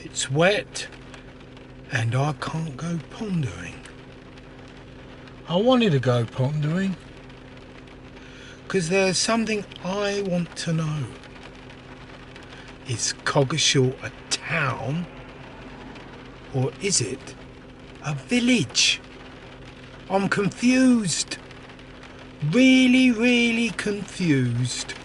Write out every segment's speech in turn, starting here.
It's wet and I can't go pondering. I wanted to go pondering because there's something I want to know. Is Coggeshall a town or is it a village? I'm confused. Really confused.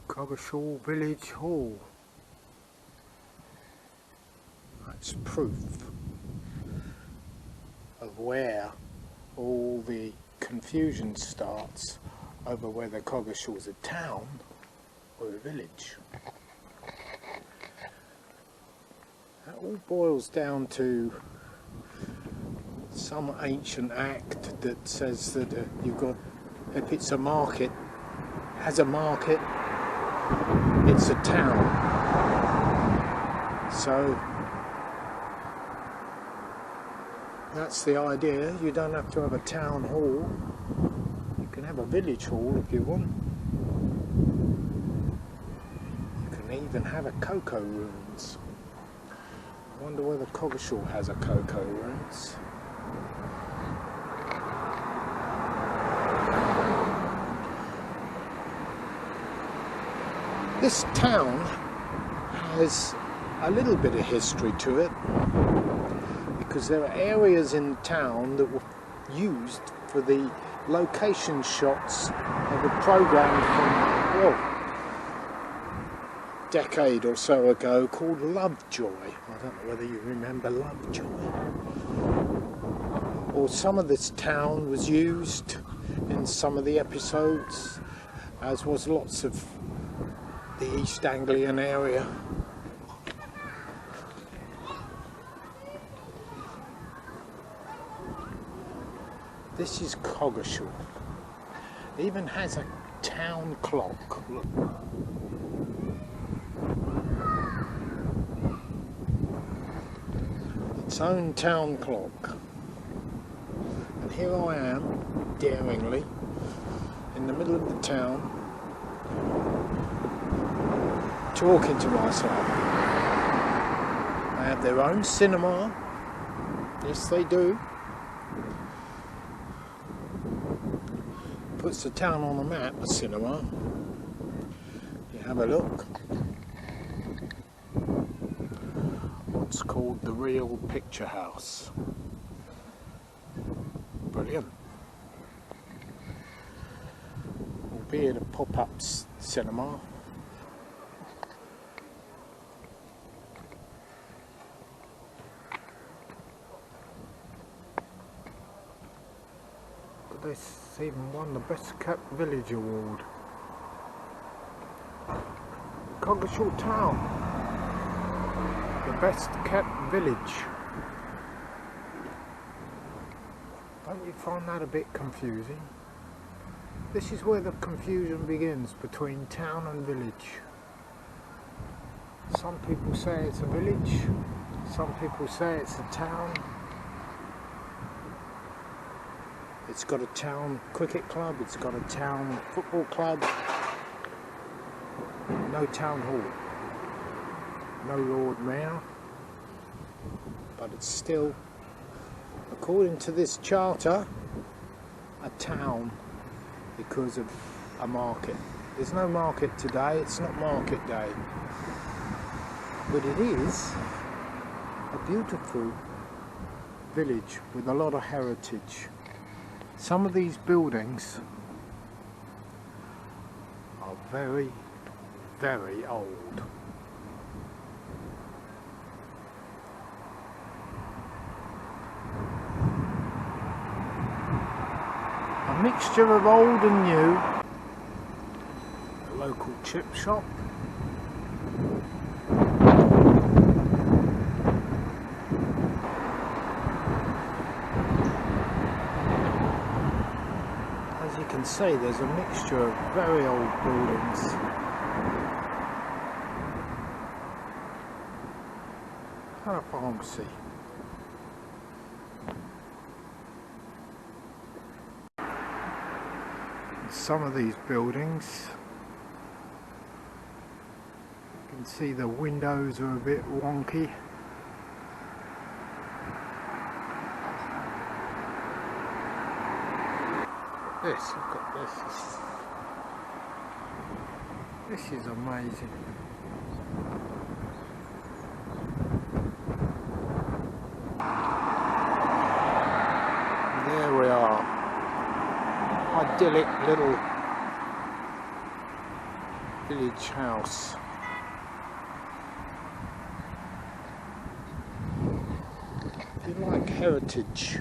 Coggeshall Village Hall. That's proof of where all the confusion starts over whether Coggeshall's a town or a village. That all boils down to some ancient act that says that you've got, if it's a market, has a market, it's a town. So that's the idea. You don't have to have a town hall. You can have a village hall if you want. You can even have a cocoa ruins. I wonder whether Coggeshall has a cocoa ruins. This town has a little bit of history to it because there are areas in town that were used for the location shots of a program from a decade or so ago called Lovejoy. I don't know whether you remember Lovejoy. Or some of this town was used in some of the episodes, as was lots of the East Anglian area. This is Coggeshall. It even has a town clock. Look. Its own town clock. And here I am, daringly, in the middle of the town, talking to myself. They have their own cinema. Yes, they do. Puts the town on the map, the cinema. You have a look. What's called the Real Picture House. Brilliant. Albeit a pop-up cinema. This even won the Best Kept Village Award. Coggeshall Town, the Best Kept Village. Don't you find that a bit confusing? This is where the confusion begins between town and village. Some people say it's a village, some people say it's a town. It's got a town cricket club, it's got a town football club, no town hall, no Lord Mayor, but it's still, according to this charter, a town because of a market. There's no market today, it's not market day, but it is a beautiful village with a lot of heritage. Some of these buildings are very old. A mixture of old and new. A local chip shop. can see there's a mixture of very old buildings. And a pharmacy. Some of these buildings, you can see the windows are a bit wonky. This, look at this. This is amazing. There we are. Idyllic little village house. If you like heritage,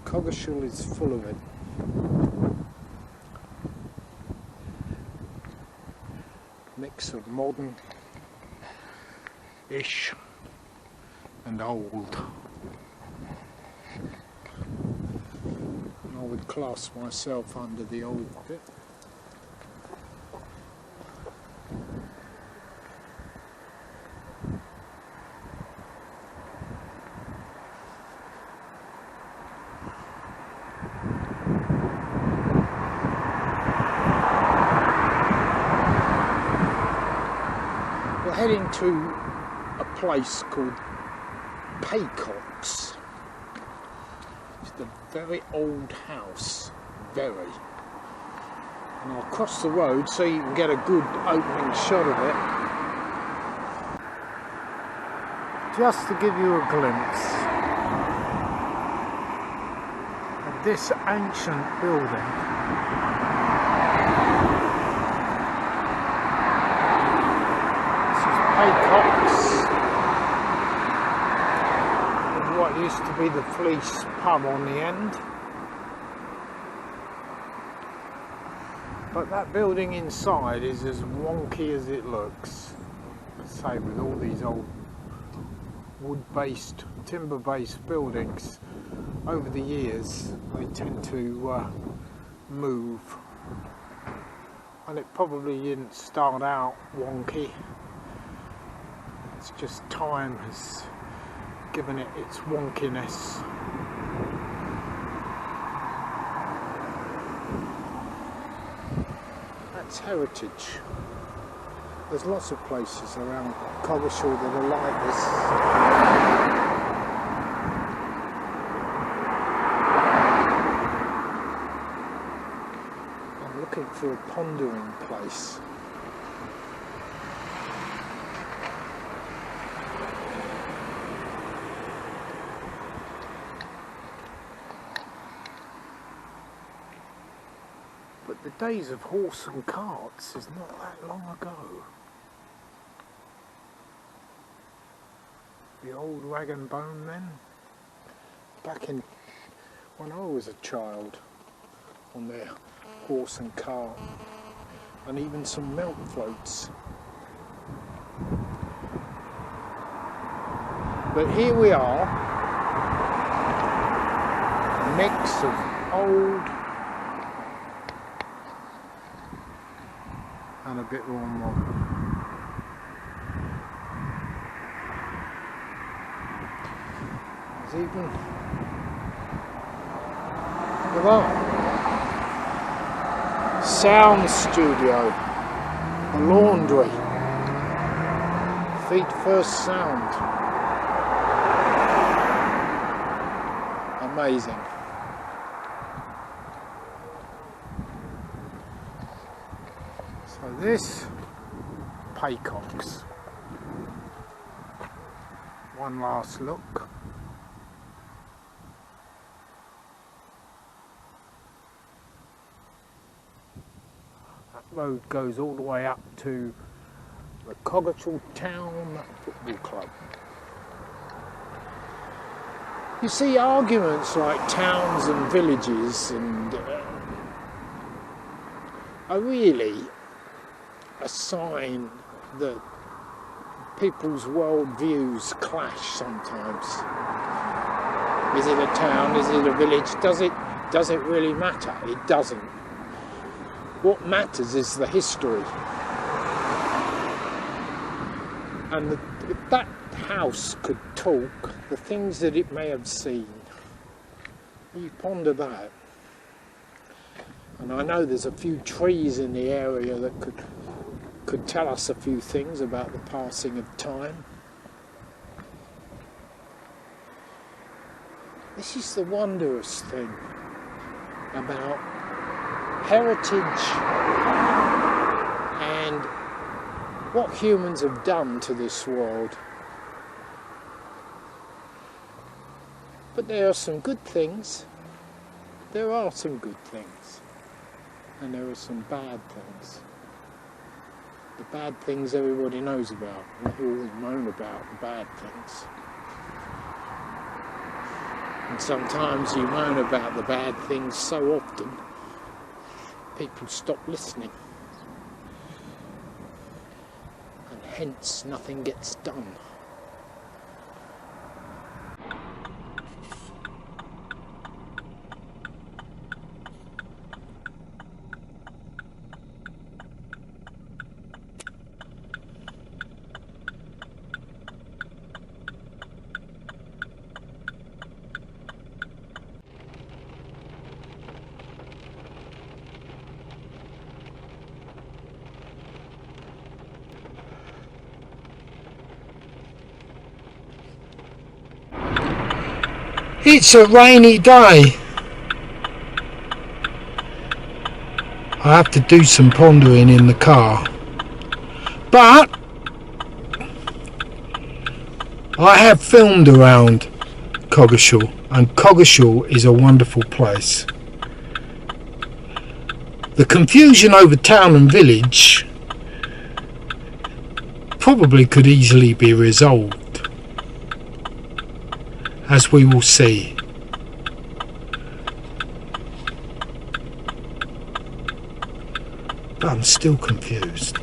Coggeshall is full of it. Mix of modern-ish and old. And I would class myself under the old bit. We're heading to a place called Coggeshall. It's a very old house, very. And I'll cross the road so you can get a good opening shot of it. Just to give you a glimpse of this ancient building. With what used to be the Fleece pub on the end. But that building inside is as wonky as it looks. Say, with all these old wood-based, timber-based buildings, over the years they tend to move. And it probably didn't start out wonky. It's just time has given it its wonkiness. That's heritage. There's lots of places around Coggeshall that are like this. I'm looking for a pondering place. But the days of horse and carts is not that long ago. The old rag and bone men, back in when I was a child, on their horse and cart, and even some milk floats. But here we are, a mix of old and a bit more modern. There's even, look at that, sound studio, a laundry, feet first sound, amazing. So this, Coggeshall. One last look. That road goes all the way up to the Coggeshall Town Football Club. You see, arguments like towns and villages and are really a sign that people's worldviews clash sometimes. Is it a town? Is it a village? Does it Does it really matter? It doesn't. What matters is the history. And if that house could talk, the things that it may have seen, you ponder that. And I know there's a few trees in the area that could tell us a few things about the passing of time. This is the wondrous thing about heritage and what humans have done to this world. But there are some good things. There are some good things. And there are some bad things. The bad things everybody knows about. We all moan about the bad things. And sometimes you moan about the bad things so often, people stop listening. And hence nothing gets done. It's a rainy day. I have to do some pondering in the car. But I have filmed around Coggeshall, and Coggeshall is a wonderful place. The confusion over town and village probably could easily be resolved, as we will see. But I'm still confused.